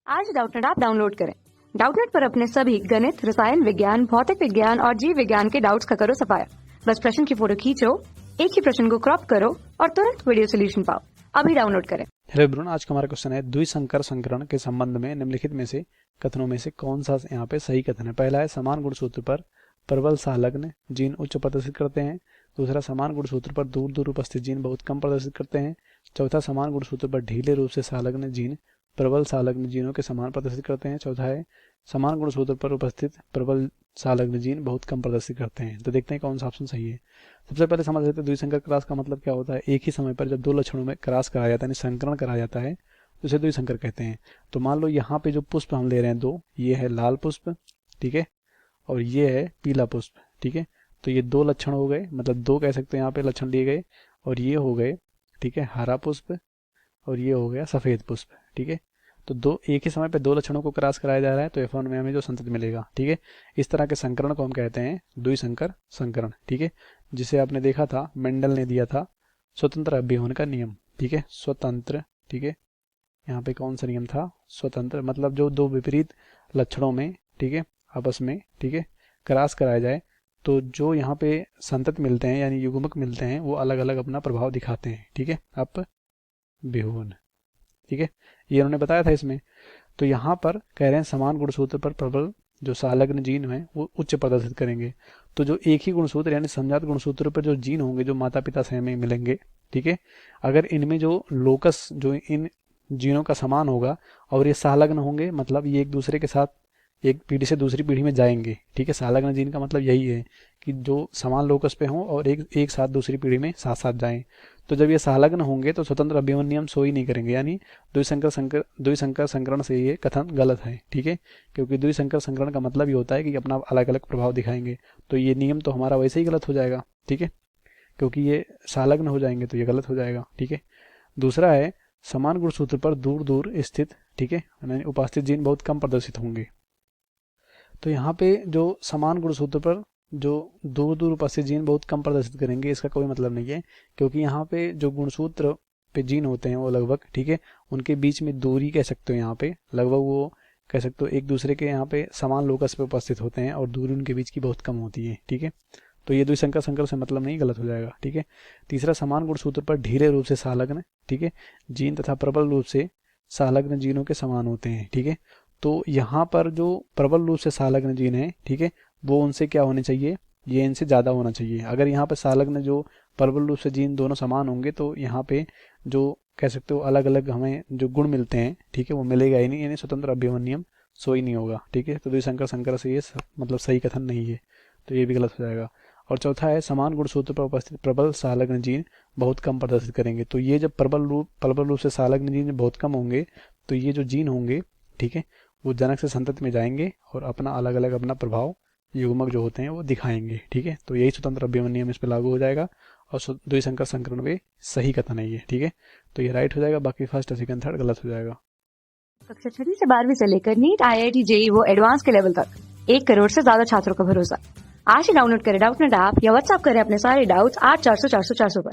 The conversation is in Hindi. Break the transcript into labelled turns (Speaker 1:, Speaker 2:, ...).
Speaker 1: आज डाउटनेट ऐप डाउनलोड करें। डाउटनेट पर अपने सभी गणित, रसायन विज्ञान, भौतिक विज्ञान और जीव विज्ञान के डाउट्स का करो सफाया। बस प्रश्न की फोटो खींचो, एक ही प्रश्न को क्रॉप करो और तुरंत वीडियो सोल्यूशन पाओ। अभी डाउनलोड करें।
Speaker 2: हेलो एवरीवन, आज का हमारा क्वेश्चन है द्विसंकर संकरण के संबंध में निम्नलिखित में से कथनों में से कौन सा यहाँ पे सही कथन है। पहला है समान गुणसूत्र पर प्रबल संलग्न जीन उच्च प्रदर्शित करते हैं। दूसरा, समान गुणसूत्र पर दूर दूर उपस्थित जीन बहुत कम प्रदर्शित करते हैं। चौथा, समान गुणसूत्र पर ढीले रूप से संलग्न जीन प्रबल संलग्न जीनों के समान प्रदर्शित करते हैं। चौथा है समान गुणसूत्र पर उपस्थित प्रबल संलग्न जीन बहुत कम प्रदर्शित करते हैं। तो देखते हैं कौन सा ऑप्शन सही है। सबसे पहले समझ लेते हैं द्विसंकर क्रॉस का मतलब क्या होता है। एक ही समय पर जब दो लक्षणों में क्रॉस कराया जाता है यानी संकरण कराया जाता है तो उसे द्विसंकर कहते हैं। तो मान लो यहाँ पे जो पुष्प हम ले रहे हैं दो, ये है लाल पुष्प, ठीक है, और ये है पीला पुष्प, ठीक है। तो ये दो लक्षण हो गए, मतलब दो कह सकते हैं यहाँ पे लक्षण लिए गए, और ये हो गए, ठीक है, हरा पुष्प, और ये हो गया सफेद पुष्प, ठीक है। तो दो एक ही समय पे दो लक्षणों को क्रॉस कराया जा रहा है तो F1 में हमें जो संतति मिलेगा, ठीक है। इस तरह के संकरण को हम कहते हैं द्विसंकर संकरण, ठीक है, जिसे आपने देखा था मेंडल ने दिया था स्वतंत्र अभिहवन का नियम, ठीक है, स्वतंत्र, ठीक है। यहाँ पे कौन सा नियम था? स्वतंत्र, मतलब जो दो विपरीत लक्षणों में, ठीक है, आपस में, ठीक है, क्रॉस कराया जाए तो जो यहाँ पे संतत मिलते हैं यानी युग्मक मिलते हैं वो अलग अलग अपना प्रभाव दिखाते हैं, ठीक है, अपव्यूहन, ठीक है, ये उन्होंने बताया था इसमें। तो यहाँ पर कह रहे हैं समान गुणसूत्र पर प्रबल जो संलग्न जीन है वो उच्च प्रदर्शित करेंगे। तो जो एक ही गुणसूत्र यानी समजात गुणसूत्र पर जो जीन होंगे जो माता पिता से हमें मिलेंगे, ठीक है, अगर इनमें जो लोकस जो इन जीनों का समान होगा और ये संलग्न होंगे, मतलब ये एक दूसरे के साथ एक पीढ़ी से दूसरी पीढ़ी में जाएंगे, ठीक है। संलग्न जीन का मतलब यही है कि जो समान लोकस पे हों और एक साथ दूसरी पीढ़ी में साथ साथ जाएं। तो जब ये संलग्न होंगे तो स्वतंत्र अभिहवन नियम सो ही नहीं करेंगे, यानी द्विसंकर संकरण से ये कथन गलत है, ठीक है, क्योंकि द्विसंकर संकरण का मतलब ये होता है कि अपना अलग अलग प्रभाव दिखाएंगे। तो ये नियम तो हमारा वैसे ही गलत हो जाएगा, ठीक है, क्योंकि ये संलग्न हो जाएंगे तो ये गलत हो जाएगा, ठीक है। दूसरा है समान गुणसूत्र पर दूर दूर स्थित, ठीक है, उपस्थित जीन बहुत कम प्रदर्शित होंगे। तो यहाँ पे जो समान गुणसूत्र पर जो दूर दूर उपस्थित जीन बहुत कम प्रदर्शित करेंगे इसका कोई मतलब नहीं है, क्योंकि यहाँ पे जो गुणसूत्र पे जीन होते हैं वो लगभग, ठीक है, उनके बीच में दूरी कह सकते हो, यहाँ पे लगभग वो कह सकते हो एक दूसरे के यहाँ पे समान लोकस पे उपस्थित होते हैं और दूरी उनके बीच की बहुत कम होती है, ठीक है। तो ये द्विसंकर संकर से मतलब नहीं, गलत हो जाएगा, ठीक है। तीसरा, समान गुणसूत्र पर ढीले रूप से संलग्न, ठीक है, जीन तथा प्रबल रूप से संलग्न जीनों के समान होते हैं, ठीक है। तो यहाँ पर जो प्रबल रूप से संलग्न जीन है, ठीक है, वो उनसे क्या होने चाहिए, ये इनसे ज़्यादा होना चाहिए। अगर यहाँ पे संलग्न जो प्रबल रूप से जीन दोनों समान होंगे तो यहाँ पे जो कह सकते हो अलग अलग हमें जो गुण मिलते हैं, ठीक है, वो मिलेगा ही नहीं, यानी स्वतंत्र अभिहवन नियम सो ही नहीं होगा, ठीक है। तो द्विसंकर संकर से ये मतलब सही कथन नहीं है, तो ये भी गलत हो जाएगा। और चौथा है समान गुणसूत्र पर उपस्थित प्रबल संलग्न जीन बहुत कम प्रदर्शित करेंगे। तो ये जब प्रबल रूप से संलग्न जीन बहुत कम होंगे तो ये जो जीन होंगे, ठीक है, वो जनक से संतति में जाएंगे और अपना अलग अलग अपना प्रभाव युग्मक जो होते हैं वो दिखाएंगे, ठीक है। तो यही स्वतंत्र अभिहवन नियम इस पर लागू हो जाएगा और द्विसंकर संकरण में सही कथन है ये, ठीक है। तो ये राइट हो जाएगा, बाकी फर्स्ट सेकंड थर्ड गलत हो जाएगा।
Speaker 1: कक्षा 6 से 12वीं से लेकर नीट, IIT, JEE वो एडवांस के लेवल तक 1 करोड़ से ज्यादा छात्रों का भरोसा। आज ही डाउनलोड करें डाउटनेट ऐप या व्हाट्सएप करें अपने सारे डाउट्स 8400 400 400 पर।